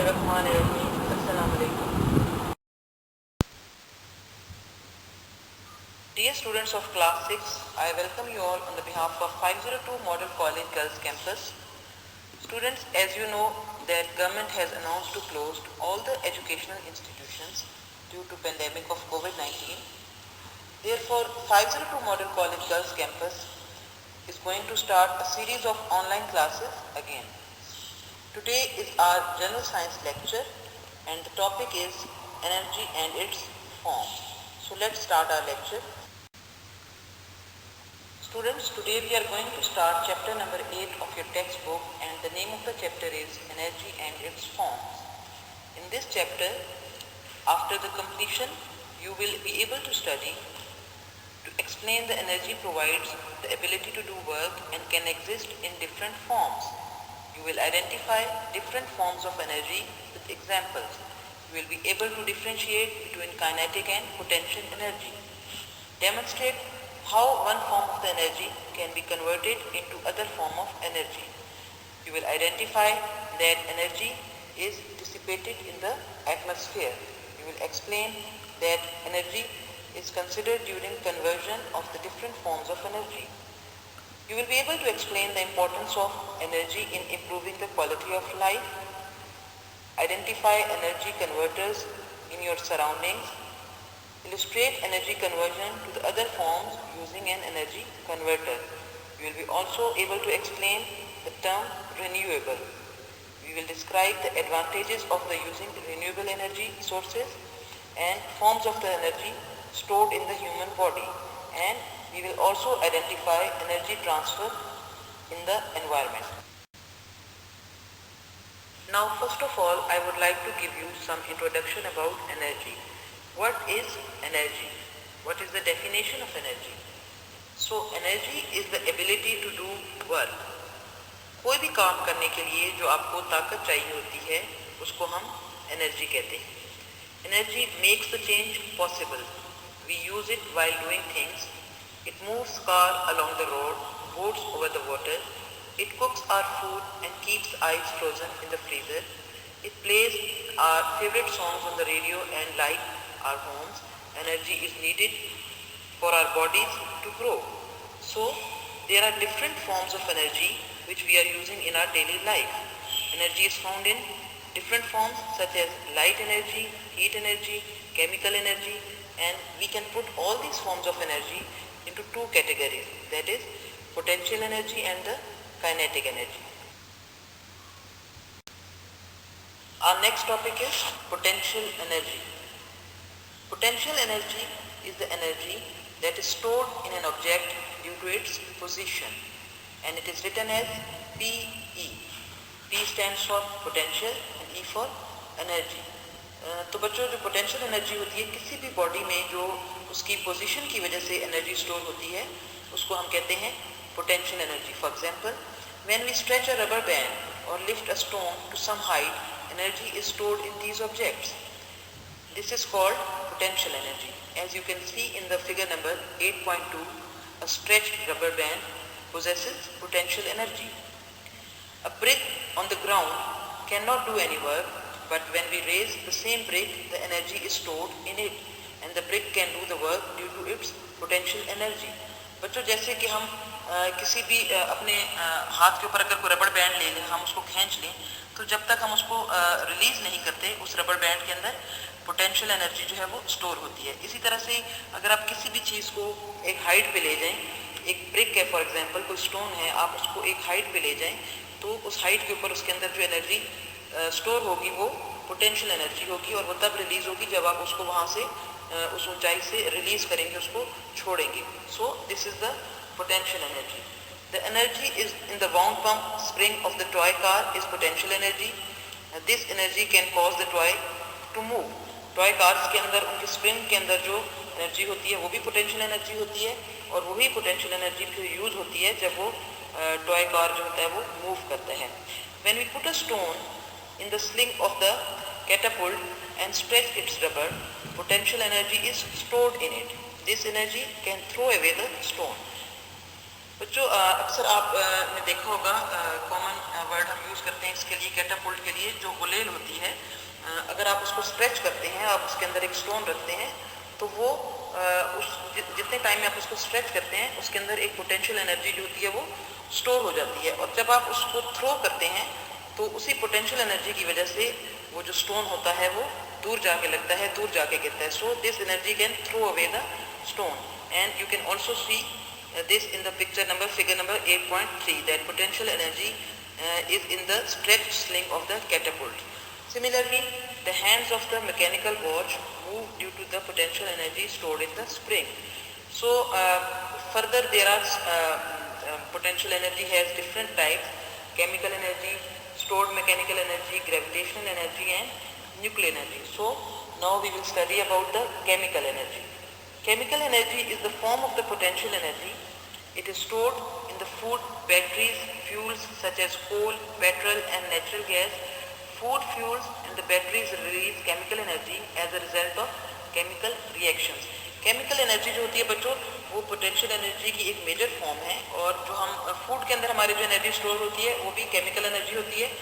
Bismillahirrahmanirrahim. Assalamu alaikum. Dear students of class 6, I welcome you all on the behalf of 502 Model College Girls Campus. Students, as you know that government has announced to close all the educational institutions due to pandemic of COVID-19. Therefore, 502 Model College Girls Campus is going to start a series of online classes again. Today is our general science lecture and the topic is energy and its forms. So let's start our lecture. Students, today we are going to start chapter number 8 of your textbook and the name of the chapter is energy and its forms. In this chapter, after the completion, you will be able to study to explain the energy provides the ability to do work and can exist in different forms. You will identify different forms of energy with examples. You will be able to differentiate between kinetic and potential energy. Demonstrate how one form of the energy can be converted into other form of energy. You will identify that energy is dissipated in the atmosphere. You will explain that energy is considered during conversion of the different forms of energy. You will be able to explain the importance of energy in improving the quality of life, identify energy converters in your surroundings, illustrate energy conversion to the other forms using an energy converter. You will be also able to explain the term renewable. We will describe the advantages of the using renewable energy sources and forms of the energy stored in the human body, and we will also identify energy transfer in the environment. Now first of all, I would like to give you some introduction about energy. What is energy? What is the definition of energy? So energy is the ability to do work. कोई भी काम करने के लिए जो आपको ताकत चाहिए होती है उसको हम एनर्जी कहते हैं. Energy makes the change possible. We use it while doing things. It moves car along the road, boats over the water. It cooks our food and keeps ice frozen in the freezer. It plays our favorite songs on the radio and light our homes. Energy is needed for our bodies to grow. So there are different forms of energy which we are using in our daily life. Energy is found in different forms such as light energy, heat energy, chemical energy, and we can put all these forms of energy into two categories, that is potential energy and the kinetic energy. Our next topic is potential energy. Potential energy is the energy that is stored in an object due to its position, and it is written as PE. P stands for potential and E for energy. तो बच्चों, जो potential energy होती है किसी भी body में जो उसकी पोजीशन की वजह से एनर्जी स्टोर होती है उसको हम कहते हैं potential energy. For example, when we stretch a rubber band और lift a stone to some height, energy is stored in these objects. This is called potential energy. As you can see in the figure number 8.2, a stretched rubber band possesses potential energy. A brick on the ground cannot do any work, but when we raise the same brick, the energy is stored in it, and the brick can do the work due to its potential energy. बच्चों, जैसे कि हम किसी भी अपने हाथ के ऊपर अगर कोई रबर बैंड ले लें, हम उसको खींच लें, तो जब तक हम उसको रिलीज नहीं करते उस रबर बैंड के अंदर पोटेंशियल एनर्जी जो है वो स्टोर होती है. इसी तरह से अगर आप किसी भी चीज़ को एक हाइट पे ले जाएं, एक ब्रिक है फॉर एग्जांपल, कोई स्टोन है, आप उसको एक हाइट पे ले जाएं तो उस हाइट के ऊपर उसके अंदर जो एनर्जी स्टोर होगी वो पोटेंशियल एनर्जी होगी, और वो तब रिलीज होगी जब आप उसको वहाँ से उस ऊंचाई से रिलीज करेंगे, उसको छोड़ेंगे. So this is the potential energy. The energy is in the wound pump spring of the toy car is potential energy. This energy can cause the toy to move. Toy cars के अंदर उनके spring के अंदर जो energy होती है वो भी पोटेंशियल एनर्जी होती है, और वही पोटेंशियल एनर्जी फिर यूज होती है जब वो टॉय कार जो होता है वो मूव करता है. When we put a stone in the sling of the catapult and stretch its rubber, potential energy is stored in it. This energy can throw away the stone. बच्चों अक्सर आप ने देखा होगा कॉमन वर्ड हम use करते हैं इसके लिए, कैटापुल्ट के लिए, जो गुलेल होती है अगर आप उसको स्ट्रेच करते हैं, आप उसके अंदर एक स्टोन रखते हैं, तो वो जितने टाइम में आप उसको स्ट्रेच करते हैं उसके अंदर एक पोटेंशियल एनर्जी जो होती है वो स्टोर हो जाती है, और जब आप उसको थ्रो करते हैं तो उसी पोटेंशियल एनर्जी की वजह से वो जो स्टोन होता है वो दूर जाके लगता है, दूर जाके गिरता है. So this energy can throw away the stone, and you can also see this in the figure number 8.3, that potential energy is in the stretched sling of the catapult. Similarly, the hands of the mechanical watch move due to the potential energy stored in the spring. So further there are potential energy has different types: chemical energy, stored mechanical energy, gravitational energy and nuclear energy. So now we will study about the chemical energy. Chemical energy is the form of the potential energy. It is stored in the food, batteries, fuels such as coal, petrol and natural gas. Food fuels and the batteries release chemical energy as a result of chemical reactions. Chemical energy जो होती है बच्चों वो potential energy की एक major form है, और जो हम food के अंदर हमारी जो energy store होती है वो भी chemical energy होती है.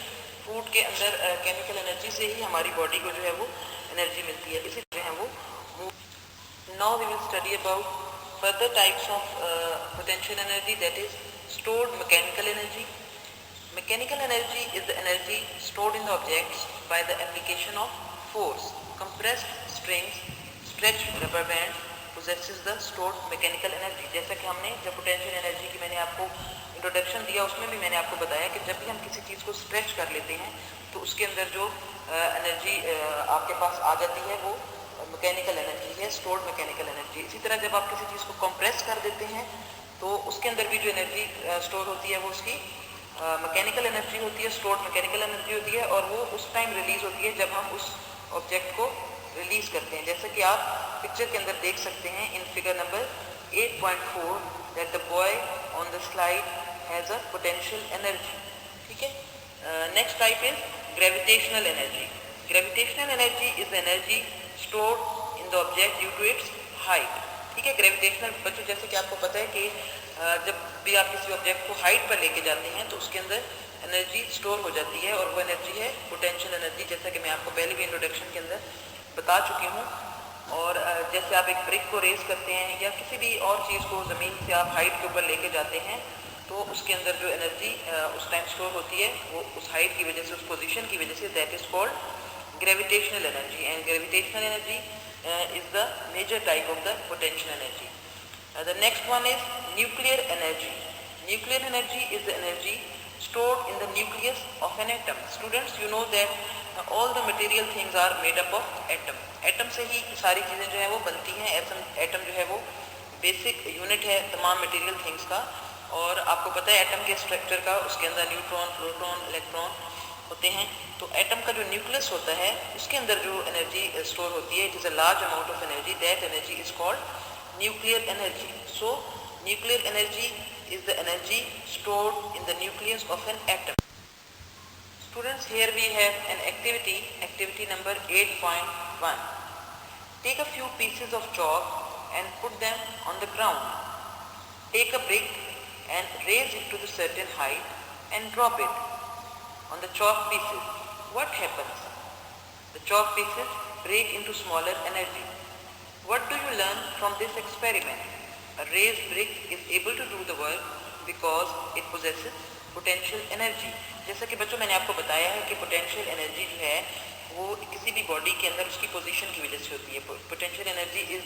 Food के अंदर chemical energy से ही हमारी body को जो है वो energy मिलती है, इसी जो है वो. Now we will study about further types of potential energy, that is stored mechanical energy. Mechanical energy is the energy stored in the objects by the application of force. Compressed strings, stretched rubber band possesses the stored mechanical energy. जैसा कि हमने जब potential energy की मैंने आपको introduction दिया उसमें भी मैंने आपको बताया कि जब भी हम किसी चीज़ को स्ट्रेच कर लेते हैं तो उसके अंदर जो एनर्जी आपके पास आ जाती है वो मैकेनिकल एनर्जी है, स्टोर्ड मैकेनिकल एनर्जी. इसी तरह जब आप किसी चीज़ को कंप्रेस कर देते हैं तो उसके अंदर भी जो एनर्जी स्टोर होती है वो उसकी मैकेनिकल एनर्जी होती है, स्टोर्ड मैकेनिकल एनर्जी होती है, और वो उस टाइम रिलीज होती है जब हम उस ऑब्जेक्ट को रिलीज करते हैं. जैसे कि आप पिक्चर के अंदर देख सकते हैं in figure number 8.4 that the boy on the slide has a potential energy. ठीक है. Next type is gravitational energy. Gravitational energy is energy stored in the object due to its height. ठीक है. Gravitational बच्चों जैसे कि आपको पता है कि जब भी आप किसी ऑब्जेक्ट को हाइट पर लेके जाते हैं तो उसके अंदर एनर्जी स्टोर हो जाती है, और वो एनर्जी है पोटेंशियल एनर्जी, जैसा कि मैं आपको पहले भी इंट्रोडक्शन के अंदर बता चुकी हूँ. और जैसे आप एक ब्रिक को रेस करते हैं या किसी भी और चीज़ को ज़मीन से आप हाइट के ऊपर लेके जाते हैं तो उसके अंदर जो एनर्जी उस टाइम स्टोर होती है वो उस हाइट की वजह से, उस पोजिशन की वजह से, that is called gravitational energy. And gravitational energy is the major type of the potential energy. The next one is nuclear energy. Nuclear energy is the energy stored in the nucleus of an atom. Students, you know that all the material things are made up of atom. Atom से ही सारी चीज़ें जो है वो बनती हैं. atom जो है वो basic unit है तमाम material things का, और आपको पता है एटम के स्ट्रक्चर का, उसके अंदर न्यूट्रॉन, प्रोटॉन, इलेक्ट्रॉन होते हैं. तो एटम का जो न्यूक्लियस होता है उसके अंदर जो एनर्जी स्टोर होती है, it is a large amount of energy, that energy is called nuclear energy. So nuclear energy is the energy stored in the nucleus of an atom. Students, here we have an activity number 8.1. Take a few pieces of chalk and put them on the ground. Take a brick and raise it to the certain height and drop it on the chalk pieces. What happens? The chalk pieces break into smaller energy. What do you learn from this experiment? A raised brick is able to do the work because it possesses potential energy. जैसा कि बच्चों मैंने आपको बताया है कि potential energy जो है वो किसी भी बॉडी के अंदर उसकी पोजीशन की वजह से होती है. Potential energy is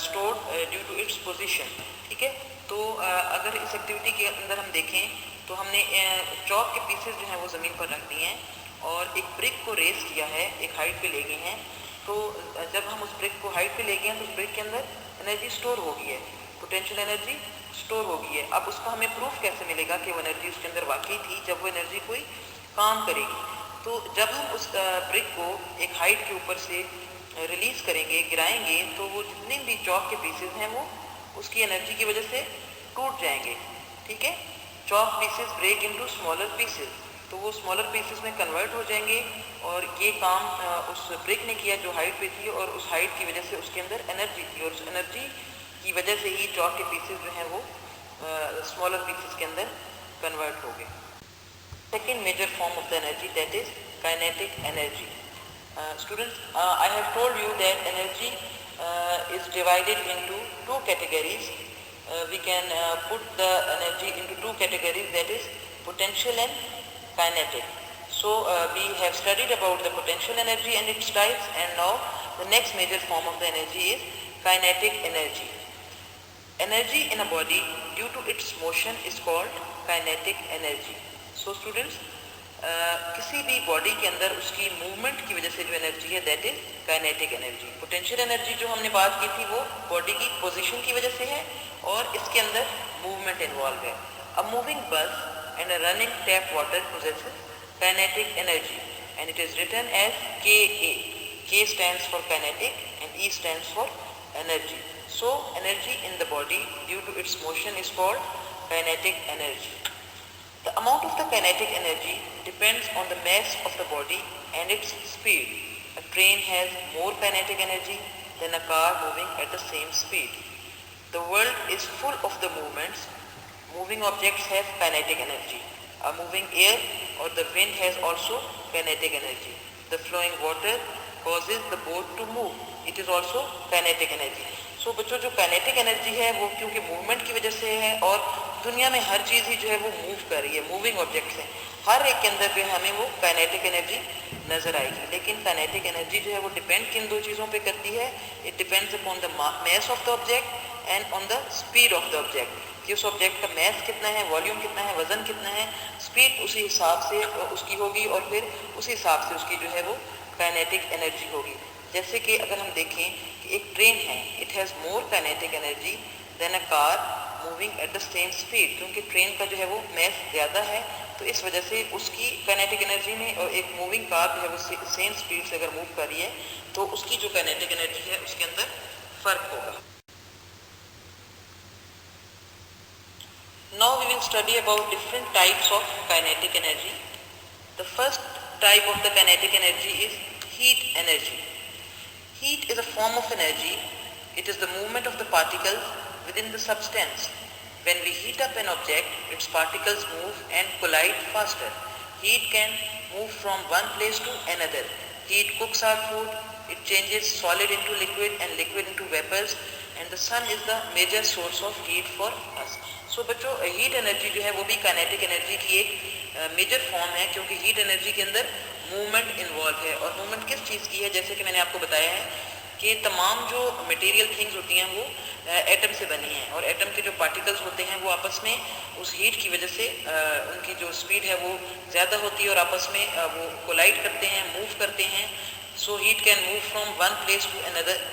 stored due to its position. ठीक है. तो अगर इस एक्टिविटी के अंदर हम देखें तो हमने चॉक के पीसेस जो हैं वो ज़मीन पर रख दिए हैं और एक ब्रिक को रेस किया है, एक हाइट पे ले गए हैं. तो जब हम उस ब्रिक को हाइट पे ले गए हैं तो उस ब्रिक के अंदर एनर्जी स्टोर हो गई है, पोटेंशियल एनर्जी स्टोर हो गई है. अब उसका हमें प्रूफ कैसे मिलेगा कि वो एनर्जी उसके अंदर वाकई थी, जब वो एनर्जी कोई काम करेगी. तो जब हम उस ब्रिक को एक हाइट के ऊपर से रिलीज़ करेंगे, गिराएंगे, तो वो जितने भी चॉक के पीसेस हैं वो उसकी एनर्जी की वजह से टूट जाएंगे. ठीक है. Chalk pieces break into smaller pieces, तो वो स्मॉलर पीसेस में कन्वर्ट हो जाएंगे, और ये काम उस ब्रिक ने किया जो हाइट पे थी, और उस हाइट की वजह से उसके अंदर एनर्जी थी, और उस एनर्जी की वजह से ही चॉक के पीसेस जो हैं वो स्मॉलर पीसेस के अंदर कन्वर्ट हो गए। Second major form of the energy that is kinetic energy. Students, I have told you that energy is divided into two categories. We can put the energy into two categories, that is potential and kinetic. So we have studied about the potential energy and its types, and now the next major form of the energy is kinetic energy. Energy in a body due to its motion is called kinetic energy. So students, किसी भी body के अंदर उसकी movement की वजह से जो energy है that is kinetic energy. Potential energy जो हमने बात की थी वो बॉडी की पोजीशन की वजह से है और इसके अंदर मूवमेंट इन्वॉल्व है। A moving bus and a running tap water possesses kinetic energy and it is written as KA. K stands for kinetic and E stands for energy. So energy in the body due to its motion is called kinetic energy. The amount of the kinetic energy depends on the mass of the body and its speed. A train has more kinetic energy than a car moving at the same speed. The world is full of the movements. Moving objects have kinetic energy. A moving air or the wind has also kinetic energy. The flowing water causes the boat to move. It is also kinetic energy. So बच्चों जो kinetic energy है वो क्योंकि movement की वजह से है और दुनिया में हर चीज़ ही जो है वो मूव कर रही है, मूविंग ऑब्जेक्ट्स हैं, हर एक के अंदर जो है हमें वो काइनेटिक एनर्जी नज़र आएगी। लेकिन काइनेटिक एनर्जी जो है वो डिपेंड किन दो चीज़ों पे करती है? It depends upon the mass of the object and on the speed of the object, कि उस ऑब्जेक्ट का मास कितना है, वॉल्यूम कितना है, वजन कितना है, स्पीड उसी हिसाब से उसकी होगी और फिर उसी हिसाब से उसकी जो है वो काइनेटिक एनर्जी होगी। जैसे कि अगर हम देखें कि एक ट्रेन है, it has more kinetic energy than a car moving at the same speed, क्योंकि ट्रेन का जो है वो मास ज़्यादा है तो इस वजह से उसकी काइनेटिक एनर्जी में, और एक मूविंग कार जो है वो सेम स्पीड से अगर मूव कर रही है तो उसकी जो काइनेटिक एनर्जी है उसके अंदर फ़र्क होगा। Now we will study about different types of kinetic energy. The first type of the kinetic energy is heat energy. Heat is a form of energy. It is the movement of the particles within the substance. When we heat up an object, its particles move and collide faster. Heat can move from one place to another. Heat cooks our food. It changes solid into liquid and liquid into vapors. And the sun is the major source of heat for us. So बच्चों, heat energy जो है वो भी kinetic energy की एक major form है, क्योंकि heat energy के अंदर मूवमेंट इन्वॉल्व है। और मूवमेंट किस चीज़ की है? जैसे कि मैंने आपको बताया है कि तमाम जो मटेरियल थिंग्स होती हैं वो एटम से बनी हैं, और एटम के जो पार्टिकल्स होते हैं वो आपस में उस हीट की वजह से उनकी जो स्पीड है वो ज़्यादा होती है और आपस में वो कोलाइड करते हैं, मूव करते हैं। So heat can move from one place to another.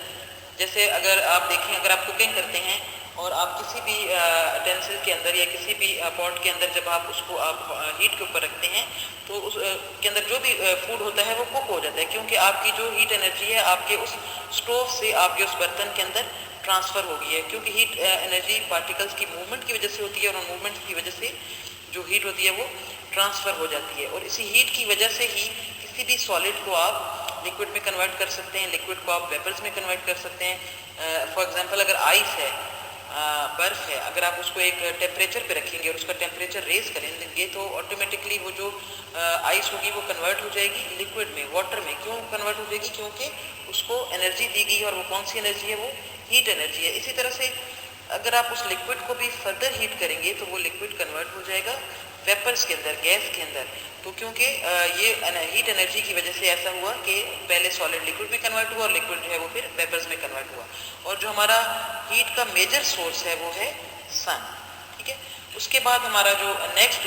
जैसे अगर आप देखें, अगर आप कुकिंग करते हैं और आप किसी भी टेंसिल के अंदर या किसी भी पॉट के अंदर जब आप उसको आप हीट के ऊपर रखते हैं तो उस के अंदर जो भी फूड होता है वो कुक हो जाता है, क्योंकि आपकी जो हीट एनर्जी है आपके उस स्टोव से आपके उस बर्तन के अंदर ट्रांसफ़र हो गई है, क्योंकि हीट एनर्जी पार्टिकल्स की मूवमेंट की वजह से होती है और उन मूवमेंट की वजह से जो हीट होती है वो ट्रांसफ़र हो जाती है। और इसी हीट की वजह से ही किसी भी सॉलिड को आप लिक्विड में कन्वर्ट कर सकते हैं, लिक्विड को आप वेपर्स में कन्वर्ट कर सकते हैं। फॉर एग्जांपल अगर आइस है, बर्फ़ है, अगर आप उसको एक टेम्परेचर पे रखेंगे और उसका टेम्परेचर रेज़ करेंगे तो ऑटोमेटिकली वो जो आइस होगी वो कन्वर्ट हो जाएगी लिक्विड में, वाटर में। क्यों कन्वर्ट हो जाएगी? क्योंकि उसको एनर्जी दी गई, और वो कौन सी एनर्जी है? वो हीट एनर्जी है। इसी तरह से अगर आप उस लिक्विड को भी फर्दर हीट करेंगे तो वो लिक्विड कन्वर्ट हो जाएगा वेपर्स के अंदर, गैस के अंदर। तो क्योंकि ये हीट एनर्जी की वजह से ऐसा हुआ कि पहले सॉलिड लिक्विड में कन्वर्ट हुआ और लिक्विड जो है वो फिर वेपर्स में कन्वर्ट हुआ। और जो हमारा हीट का मेजर सोर्स है वो है सन। ठीक है, उसके बाद हमारा जो नेक्स्ट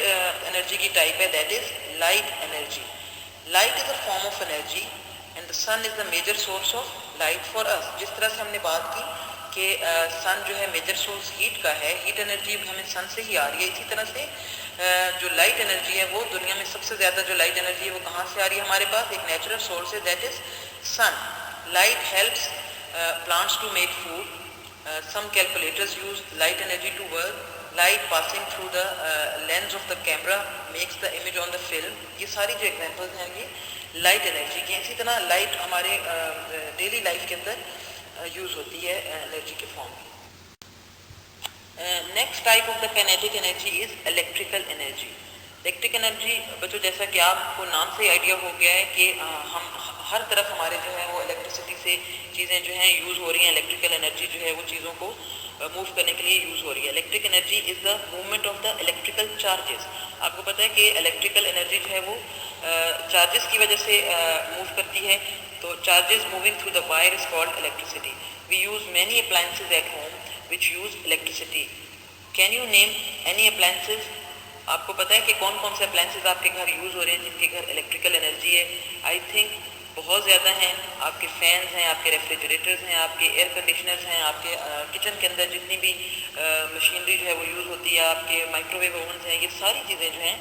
एनर्जी की टाइप है that is light energy. Light is a form of energy and the sun is the major source of light for us. जिस तरह से हमने बात की कि सन जो है मेजर सोर्स हीट का है, हीट एनर्जी हमें सन से ही आ रही है, इसी तरह से जो लाइट एनर्जी है वो दुनिया में सबसे ज़्यादा जो लाइट एनर्जी है वो कहाँ से आ रही है? हमारे पास एक नेचुरल सोर्स है that is sun. Light helps plants to make food. Some calculators use light energy to work. Light passing through the lens of the camera makes the image on the film. ये सारी जो examples हैं ये light energy की। इसी तरह light हमारे daily life के अंदर यूज़ होती है एनर्जी के फॉर्म में। Next type of the kinetic energy is electrical energy. Electric energy बच्चों जैसा कि आपको नाम से आइडिया हो गया है कि हम हर तरफ हमारे जो है वो इलेक्ट्रिसिटी से चीज़ें जो हैं यूज़ हो रही हैं। इलेक्ट्रिकल एनर्जी जो है वो चीज़ों को मूव करने के लिए यूज़ हो रही है। Electric energy is the movement of the electrical charges. आपको पता है कि इलेक्ट्रिकल एनर्जी जो है वो चार्जेस की वजह से मूव करती है। तो charges moving through the wire is called electricity. We use many appliances at home which use electricity. Can you name any appliances? आपको पता है कि कौन कौन से अप्लायंसेज आपके घर यूज़ हो रहे हैं जिनके घर इलेक्ट्रिकल एनर्जी है? आई थिंक बहुत ज़्यादा हैं। आपके फैंस हैं, आपके रेफ्रिजरेटर्स हैं, आपके एयर कंडीशनर्स हैं, आपके किचन के अंदर जितनी भी मशीनरी जो है वो यूज़ होती है, आपके माइक्रोवेव ओवन्स हैं, ये सारी चीज़ें जो हैं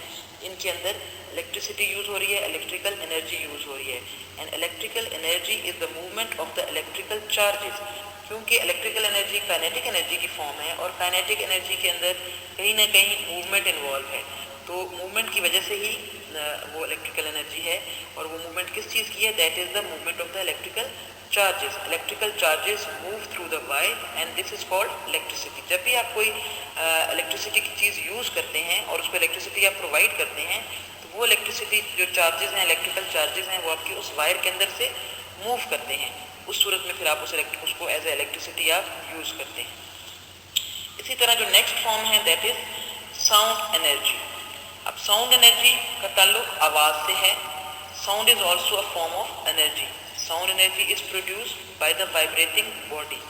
इनके अंदर इलेक्ट्रिसिटी यूज़ हो रही है, इलेक्ट्रिकल एनर्जी यूज़ हो रही है। And electrical energy is the movement of the electrical charges. क्योंकि इलेक्ट्रिकल एनर्जी काइनेटिक एनर्जी की फॉर्म है और काइनेटिक एनर्जी के अंदर कहीं ना कहीं मूवमेंट इन्वॉल्व है। तो मूवमेंट की वजह से ही वो इलेक्ट्रिकल एनर्जी है। और वो मूवमेंट किस चीज़ की है? That is the movement of the electrical charges. Electrical charges move through the wire and this is called electricity. जब भी आप कोई इलेक्ट्रिसिटी की चीज़ यूज़ करते हैं और उसको इलेक्ट्रिसिटी आप प्रोवाइड करते हैं, तो वो इलेक्ट्रिसिटी जो चार्जेस हैं, इलेक्ट्रिकल चार्जेस हैं, वो आपकी उस वायर के अंदर से मूव करते हैं। उस सूरत में फिर आप उसको एज ए इलेक्ट्रिसिटी आप यूज़ करते हैं। इसी तरह जो नेक्स्ट फॉर्म है दैट इज साउंड एनर्जी। अब साउंड एनर्जी का ताल्लुक आवाज़ से है। Sound is also a form of energy. Sound energy is produced by the vibrating body.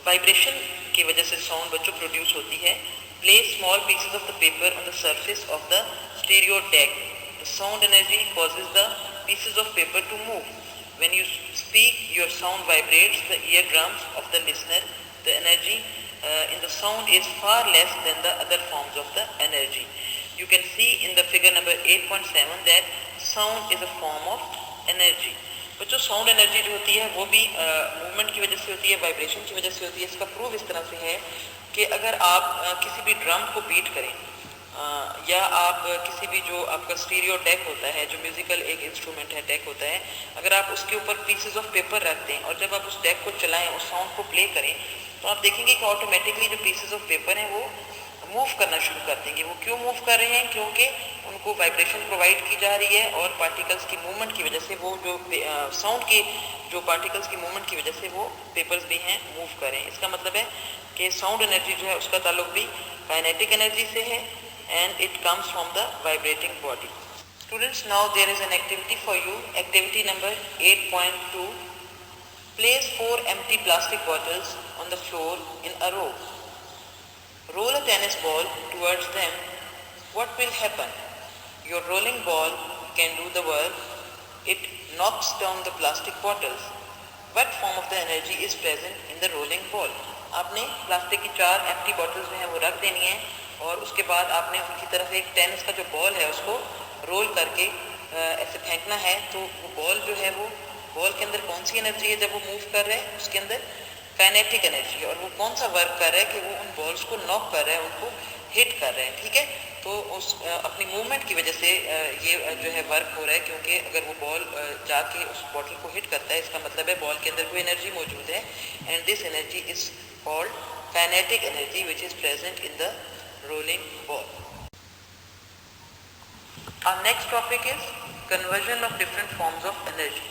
Vibration की वजह से साउंड बच्चों प्रोड्यूस होती है। Place small pieces of the paper on the surface of the stereo deck. The sound energy causes the pieces of paper two move. When you speak, your sound vibrates the eardrums of the listener. The energy in the sound is far less than the other forms of the energy. You can see in the figure number 8.7 that sound is a form of energy. बच्चों sound energy जो होती है वो भी movement की वजह से होती है, वाइब्रेशन की वजह से होती है। इसका प्रूफ इस तरह से है कि अगर आप किसी भी ड्रम को बीट करें या आप किसी भी जो आपका स्टीरियो डेक होता है, जो म्यूज़िकल एक इंस्ट्रूमेंट है, डेक होता है, अगर आप उसके ऊपर पीसेस ऑफ पेपर रख दें और जब आप उस डेक को चलाएं, उस साउंड को प्ले करें, तो आप देखेंगे कि ऑटोमेटिकली जो पीसेस ऑफ पेपर हैं वो मूव करना शुरू कर देंगे। वो क्यों मूव कर रहे हैं? क्योंकि उनको वाइब्रेशन प्रोवाइड की जा रही है और पार्टिकल्स की मूवमेंट की वजह से वो जो साउंड के जो पार्टिकल्स की मूवमेंट की वजह से वो पेपर्स भी हैं मूव कर रहे हैं। इसका मतलब है कि साउंड एनर्जी जो है उसका ताल्लुक भी काइनेटिक एनर्जी से है and it comes from the vibrating body. Students, now there is an activity for you. Activity number 8.2. Place 4 empty plastic bottles on the floor in a row. Roll a tennis ball towards them. What will happen? Your rolling ball can do the work. It knocks down the plastic bottles. What form of the energy is present in the rolling ball? आपने plastic की 4 empty bottles जो हैं वो रख देनी है और उसके बाद आपने उनकी तरफ एक टेनिस का जो बॉल है उसको रोल करके ऐसे फेंकना है। तो वो बॉल जो है वो बॉल के अंदर कौन सी एनर्जी है जब वो मूव कर रहे हैं? उसके अंदर काइनेटिक एनर्जी है। और वो कौन सा वर्क कर रहा है कि वो उन बॉल्स को नॉक कर रहा है, उनको हिट कर रहे हैं। ठीक है, तो उस अपनी मूवमेंट की वजह से ये जो है वर्क हो रहा है, क्योंकि अगर वो बॉल जाके उस बॉटल को हिट करता है, इसका मतलब है बॉल के अंदर कोई एनर्जी मौजूद है। And this energy is called kinetic energy which is present in the rolling ball. Our next topic is conversion of different forms of energy.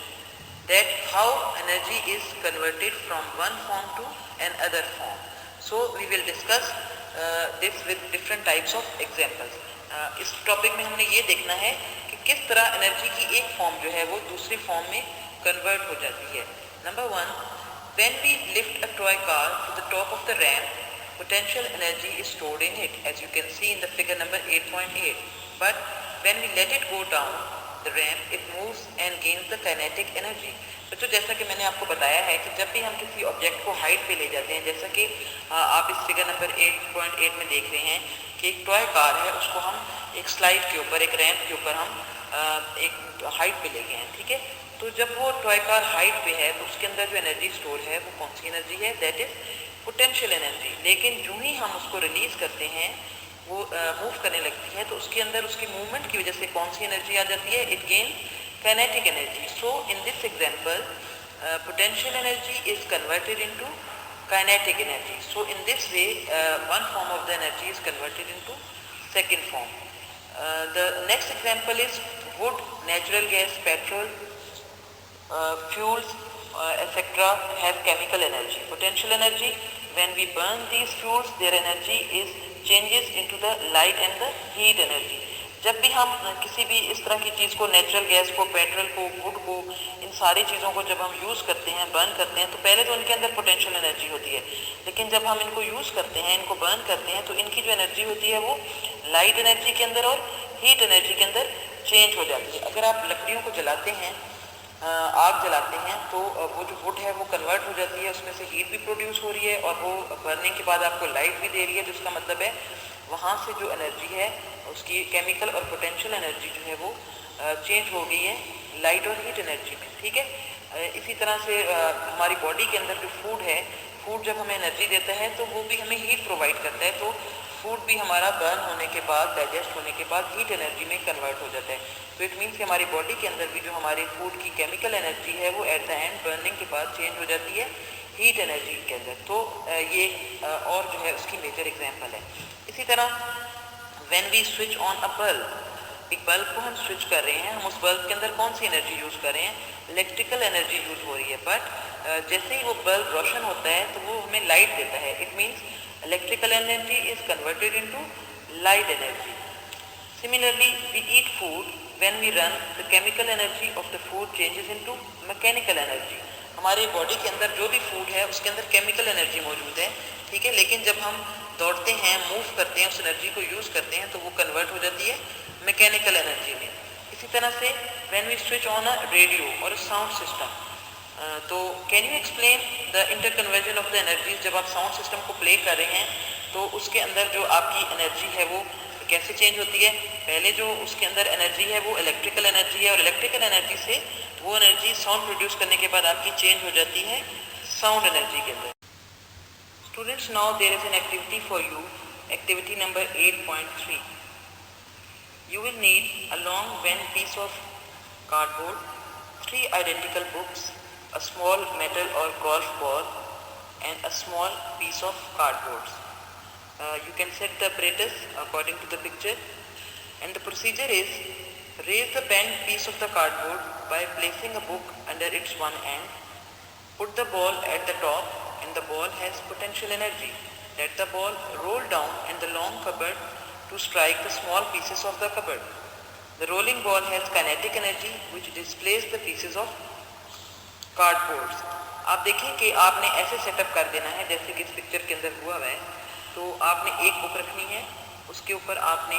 That how energy is converted from one form to another form. So we will discuss this with different types of examples. इस topic में हमने ये देखना है कि किस तरह energy की एक फॉर्म जो है वो दूसरी फॉर्म में कन्वर्ट हो जाती है। Number 1, when we lift a toy car to the top of the ramp, potential energy is stored in it, as you can see in the figure number 8.8. But when we let it go down the ramp, it moves and gains the kinetic energy. बच्चों जैसा कि मैंने आपको बताया है कि जब भी हम किसी ऑब्जेक्ट को हाइट पे ले जाते हैं, जैसा कि आप इस फिगर नंबर 8.8 में देख रहे हैं कि एक टॉय कार है, उसको हम एक स्लाइड के ऊपर, एक रैंप के ऊपर हम एक हाइट पे ले गए हैं। ठीक है, तो जब वो टॉय कार हाइट पे है तो उसके अंदर जो एनर्जी स्टोर है वो कौन सी एनर्जी है? That is potential energy. लेकिन जो ही हम उसको रिलीज करते हैं, वो मूव करने लगती है, तो उसके अंदर उसकी मूवमेंट की वजह से कौन सी एनर्जी आ जाती है? It gain kinetic energy. So in this example potential energy is converted into kinetic energy. So in this way, one form of the energy is converted into second form. The next example is wood, natural gas, petrol, fuels, etc. have chemical energy. Potential energy, when we burn these fuels, their energy is changes into the light and the heat energy. जब भी हम किसी भी इस तरह की चीज़ को, natural gas को, पेट्रोल को, वुड को, इन सारी चीज़ों को जब हम यूज़ करते हैं, बर्न करते हैं, तो पहले तो इनके अंदर पोटेंशियल एनर्जी होती है, लेकिन जब हम इनको यूज़ करते हैं, इनको बर्न करते हैं, तो इनकी जो एनर्जी होती है वो लाइट एनर्जी के अंदर और हीट एनर्जी के अंदर चेंज हो जाती है। अगर आप लकड़ियों को जलाते हैं, आग जलाते हैं, तो वो जो वुड है वो कन्वर्ट हो जाती है, उसमें से हीट भी प्रोड्यूस हो रही है और वो बर्निंग के बाद आपको लाइट भी दे रही है, जिसका मतलब है वहाँ से जो एनर्जी है उसकी केमिकल और पोटेंशियल एनर्जी जो है वो चेंज हो गई है लाइट और हीट एनर्जी में। ठीक है, इसी तरह से हमारी बॉडी के अंदर जो फूड है, फूड जब हमें एनर्जी देता है तो वो भी हमें हीट प्रोवाइड करता है, तो फूड भी हमारा बर्न होने के बाद, डाइजेस्ट होने के बाद हीट एनर्जी में कन्वर्ट हो जाता है। तो इट मीन्स कि हमारी बॉडी के अंदर भी जो हमारे फूड की केमिकल एनर्जी है वो एट द एंड बर्निंग के बाद चेंज हो जाती है हीट एनर्जी के अंदर। तो ये और जो है उसकी मेजर एग्जांपल है। इसी तरह when we switch on a bulb, एक बल्ब को हम स्विच कर रहे हैं, हम उस बल्ब के अंदर कौन सी एनर्जी यूज़ कर रहे हैं, इलेक्ट्रिकल एनर्जी यूज़ हो रही है, बट जैसे ही वो बल्ब रोशन होता है तो वो हमें लाइट देता है। It means electrical energy is converted into light energy. Similarly, we eat food. When we run, the chemical energy of the food changes into mechanical energy. हमारे बॉडी के अंदर जो भी फूड है उसके अंदर केमिकल एनर्जी मौजूद है, ठीक है, लेकिन जब हम दौड़ते हैं, मूव करते हैं, उस एनर्जी को यूज़ करते हैं तो वो कन्वर्ट हो जाती है मैकेनिकल एनर्जी में। इसी तरह से when we switch on a radio और अ साउंड सिस्टम, तो can you explain the interconversion of the energies. जब आप साउंड सिस्टम को प्ले कर रहे हैं तो उसके अंदर जो आपकी एनर्जी है वो कैसे चेंज होती है। पहले जो उसके अंदर एनर्जी है वो इलेक्ट्रिकल एनर्जी है, और इलेक्ट्रिकल एनर्जी से वो एनर्जी साउंड प्रोड्यूस करने के बाद आपकी चेंज हो जाती है साउंड एनर्जी के अंदर। Students, now there is an activity for you, activity number 8.3। You will need a long bent piece of cardboard, 3 identical books, a small metal or golf ball, and a small piece of cardboard. You can set the apparatus according to the picture, and the procedure is: raise the bent piece of the cardboard by placing a book under its one end. Put the ball at the top, and the ball has potential energy. Let the ball roll down in the long cupboard to strike the small pieces of the cupboard. The rolling ball has kinetic energy which displays the pieces of cardboards. आप देखें कि आपने ऐसे setup कर देना है जैसे कि इस पिक्चर के अंदर हुआ है। तो आपने एक बुक रखनी है, उसके ऊपर आपने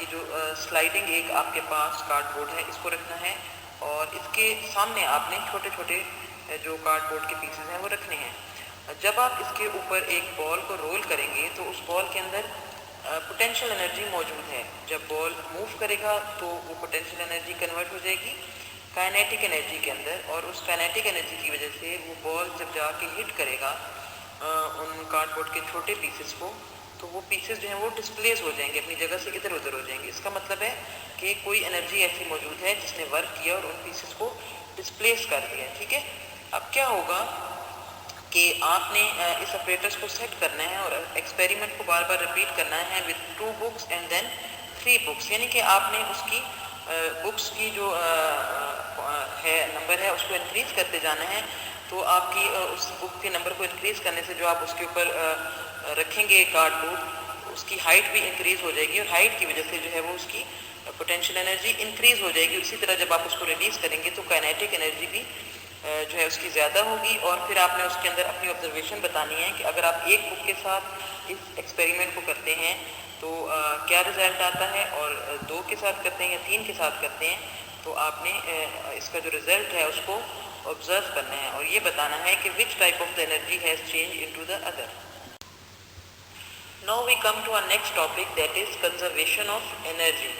ये जो स्लाइडिंग एक आपके पास कार्डबोर्ड है इसको रखना है, और इसके सामने आपने छोटे छोटे जो कार्डबोर्ड के पीसेस हैं वो रखने हैं। जब आप इसके ऊपर एक बॉल को रोल करेंगे तो उस बॉल के अंदर पोटेंशियल एनर्जी मौजूद है। जब बॉल मूव करेगा तो वो पोटेंशियल एनर्जी कन्वर्ट हो जाएगी काइनेटिक एनर्जी के अंदर, और उस काइनेटिक एनर्जी की वजह से वो बॉल जब जाके हिट करेगा उन कार्डबोर्ड के छोटे पीसेस को, तो वो पीसेस जो हैं वो डिस्प्लेस हो जाएंगे, अपनी जगह से इधर उधर हो जाएंगे। इसका मतलब है कि कोई एनर्जी ऐसी मौजूद है जिसने वर्क किया और उन पीसेस को डिस्प्लेस कर दिया। ठीक है, अब क्या होगा कि आपने इस ऑपरेटर्स को सेट करना है और एक्सपेरिमेंट को बार बार रिपीट करना है with 2 books and then 3 books, यानी कि आपने उसकी बुक्स की जो है नंबर है उसको इंक्रीज करते जाना है। तो आपकी उस बुक के नंबर को इंक्रीज करने से जो आप उसके ऊपर रखेंगे कार्डबोर्ड, उसकी हाइट भी इंक्रीज हो जाएगी, और हाइट की वजह से जो है वो उसकी पोटेंशियल एनर्जी इंक्रीज हो जाएगी। उसी तरह जब आप उसको रिलीज करेंगे तो काइनेटिक एनर्जी भी जो है उसकी ज़्यादा होगी, और फिर आपने उसके अंदर अपनी ऑब्जर्वेशन बतानी है कि अगर आप एक बुक के साथ इस एक्सपेरिमेंट को करते हैं तो क्या रिजल्ट आता है, और 2 के साथ करते हैं या 3 के साथ करते हैं तो आपने इसका जो रिजल्ट है उसको ऑब्जर्व करना है और ये बताना है कि which type of the energy has change into the other. Now we come to our next topic, that is conservation of energy.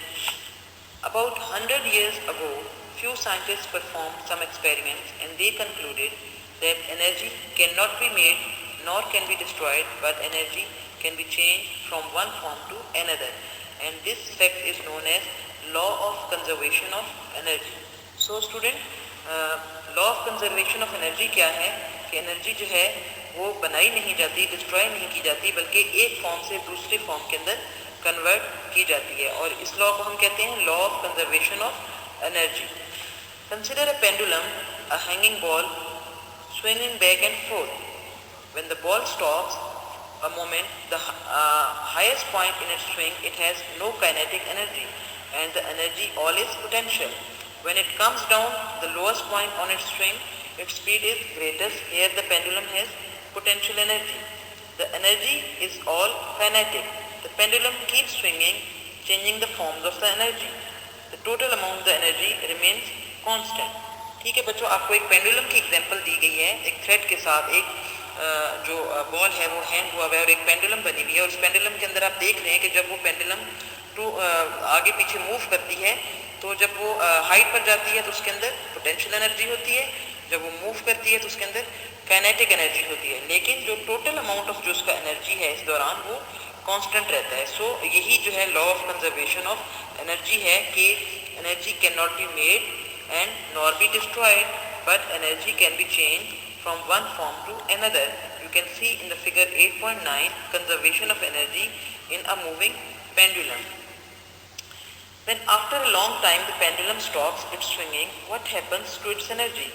About 100 years ago, few scientists performed some experiments and they concluded that energy cannot be made nor can be destroyed, but energy can be changed from one form to another, and this fact is known as law of conservation of energy. So student, law of conservation of energy क्या है कि energy जो है वो बनाई नहीं जाती, destroy नहीं की जाती, बल्कि एक फॉर्म से दूसरे फॉर्म के अंदर कन्वर्ट की जाती है। और इस लॉ को हम कहते हैं law of conservation of energy. Consider a pendulum, a hanging ball swinging back and forth. When the ball stops a moment, the highest point in its swing, it has no kinetic energy, and the energy all is potential. When it comes down the lowest point on its swing, its speed is greatest. Here the pendulum has potential energy. The energy is all kinetic. The pendulum keeps swinging, changing the forms of the energy. The total amount of the energy remains constant. ठीक है बच्चों, आपको एक pendulum की example दी गई है, एक thread के साथ एक जो बॉल है वो हैंग हुआ हुआ है और एक पेंडुलम बनी हुई है। और उस पेंडुलम के अंदर आप देख रहे हैं कि जब वो पेंडुलम आगे पीछे मूव करती है तो जब वो हाइट पर जाती है तो उसके अंदर पोटेंशियल एनर्जी होती है, जब वो मूव करती है तो उसके अंदर काइनेटिक एनर्जी होती है। लेकिन जो टोटल अमाउंट ऑफ जो उसका एनर्जी है इस दौरान वो कांस्टेंट रहता है। सो यही जो है law of conservation of energy है कि energy can not be made and nor be destroyed, but energy can be changed from one form to another. You can see in the figure 8.9 conservation of energy in a moving pendulum. When after a long time the pendulum stops its swinging, what happens to its energy?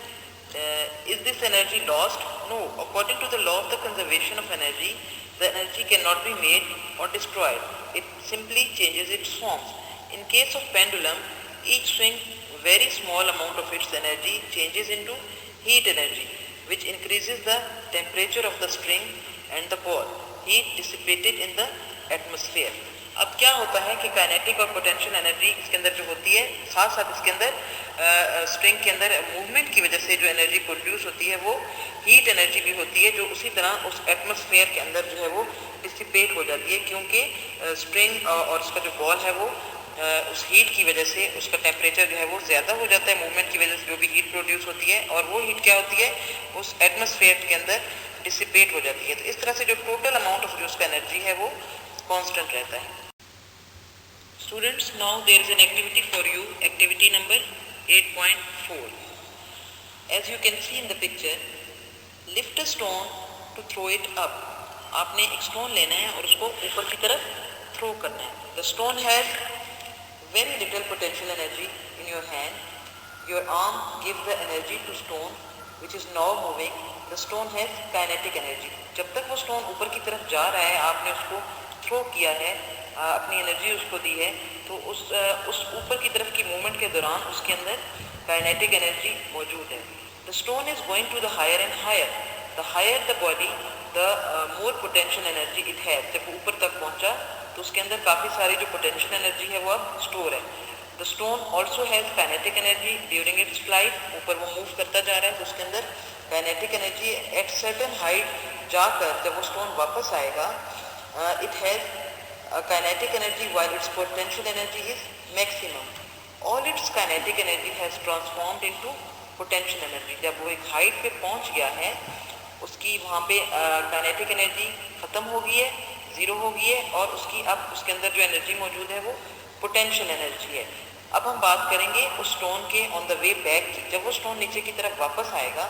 Is this energy lost? No. According to the law of the conservation of energy, the energy cannot be made or destroyed. It simply changes its forms. In case of pendulum, each swing very small amount of its energy changes into heat energy, which increases the temperature of the string and the ball. Heat dissipated in the atmosphere. अब क्या होता है कि kinetic और potential energy इसके अंदर जो होती है, साथ साथ इसके अंदर स्ट्रिंग के अंदर मूवमेंट की वजह से जो एनर्जी प्रोड्यूस होती है वो हीट एनर्जी भी होती है, जो उसी तरह उस एटमॉस्फेयर के अंदर जो है वो डिसिपेट हो जाती है, क्योंकि स्ट्रिंग और उसका जो बॉल है वो उस हीट की वजह से उसका टेम्परेचर जो है वो ज़्यादा हो जाता है, मूवमेंट की वजह से जो भी हीट प्रोड्यूस होती है, और वो हीट क्या होती है उस एटमॉस्फेयर के अंदर डिसिपेट हो जाती है। तो इस तरह से जो टोटल अमाउंट ऑफ जो उसका एनर्जी है वो कांस्टेंट रहता है। Students, now there is an activity for you, activity number 8.4। As you can see in the picture, lift a stone to throw it up. आपने एक स्टोन लेना है और उसको ऊपर की तरफ थ्रो करना है। The stone has very little potential energy in your hand. Your arm gives the energy to stone which is now moving. The stone has kinetic energy. जब तक वो स्टोन ऊपर की तरफ जा रहा है, आपने उसको थ्रो किया है, अपनी एनर्जी उसको दी है, तो उस ऊपर की तरफ की मूवमेंट के दौरान उसके अंदर काइनेटिक एनर्जी मौजूद है। The stone is going to the higher and higher. The higher the body, the more potential energy it has. जब वो ऊपर तक पहुंचा तो उसके अंदर काफ़ी सारी जो पोटेंशियल एनर्जी है वो अब स्टोर है। The stone also has kinetic energy during its flight. ऊपर वो मूव करता जा रहा है तो उसके अंदर kinetic energy at certain height जाकर जब वो स्टोन वापस आएगा, it has kinetic energy while it's potential energy is maximum. All it's kinetic energy has transformed into potential energy. जब वो एक हाइट पे पहुंच गया है, उसकी वहाँ पे काइनेटिक एनर्जी ख़त्म हो गई है, ज़ीरो हो गई है, और उसकी अब उसके अंदर जो एनर्जी मौजूद है वो पोटेंशियल एनर्जी है। अब हम बात करेंगे उस स्टोन के ऑन द वे बैक की। जब वो स्टोन नीचे की तरफ वापस आएगा,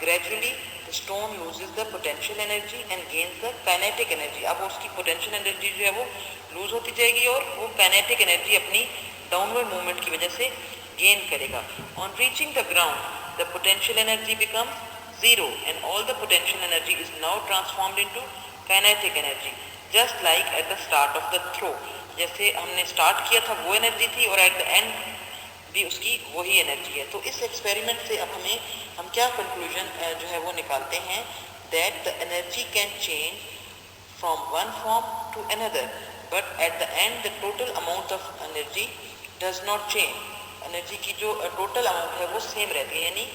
gradually the stone loses the potential energy and gains the kinetic energy. अब उसकी पोटेंशियल एनर्जी जो है वो लूज होती जाएगी और वो काइनेटिक एनर्जी अपनी डाउनवर्ड मूवमेंट की वजह से गेन करेगा। On reaching the ground the potential energy becomes zero and all the potential energy is now transformed into kinetic energy, just like at the start of the throw. जैसे हमने start किया था वो energy थी और eight the and भी उसकी वही एनर्जी है। तो इस एक्सपेरिमेंट से अब हम क्या कंक्लूजन जो है वो निकालते हैं, that the energy can change from one form to another, but at the end the total amount of energy does not change. Energy की जो टोटल अमाउंट है वो सेम रहती है, यानी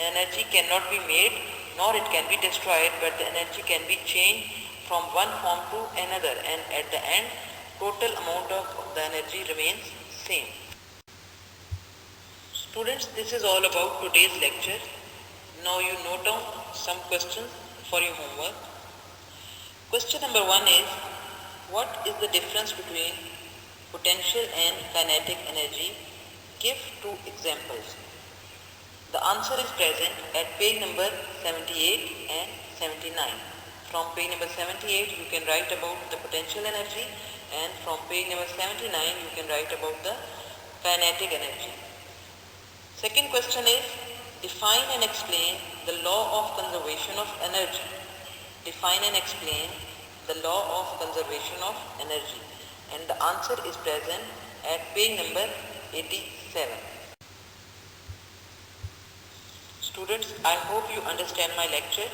energy can not be made nor it can be destroyed, but the energy can be changed from one form to another, and at the end total amount of the energy remains same. Students, this is all about today's lecture. Now you note down some questions for your homework. Question number 1 is, what is the difference between potential and kinetic energy? Give 2 examples. The answer is present at page number 78 and 79. From page number 78 you can write about the potential energy, and from page number 79 you can write about the kinetic energy. Second question is, define and explain the law of conservation of energy. Define and explain the law of conservation of energy, and the answer is present at page number 87. Students, I hope you understand my lecture.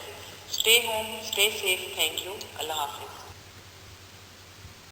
Stay home, stay safe. Thank you. Allah Hafiz.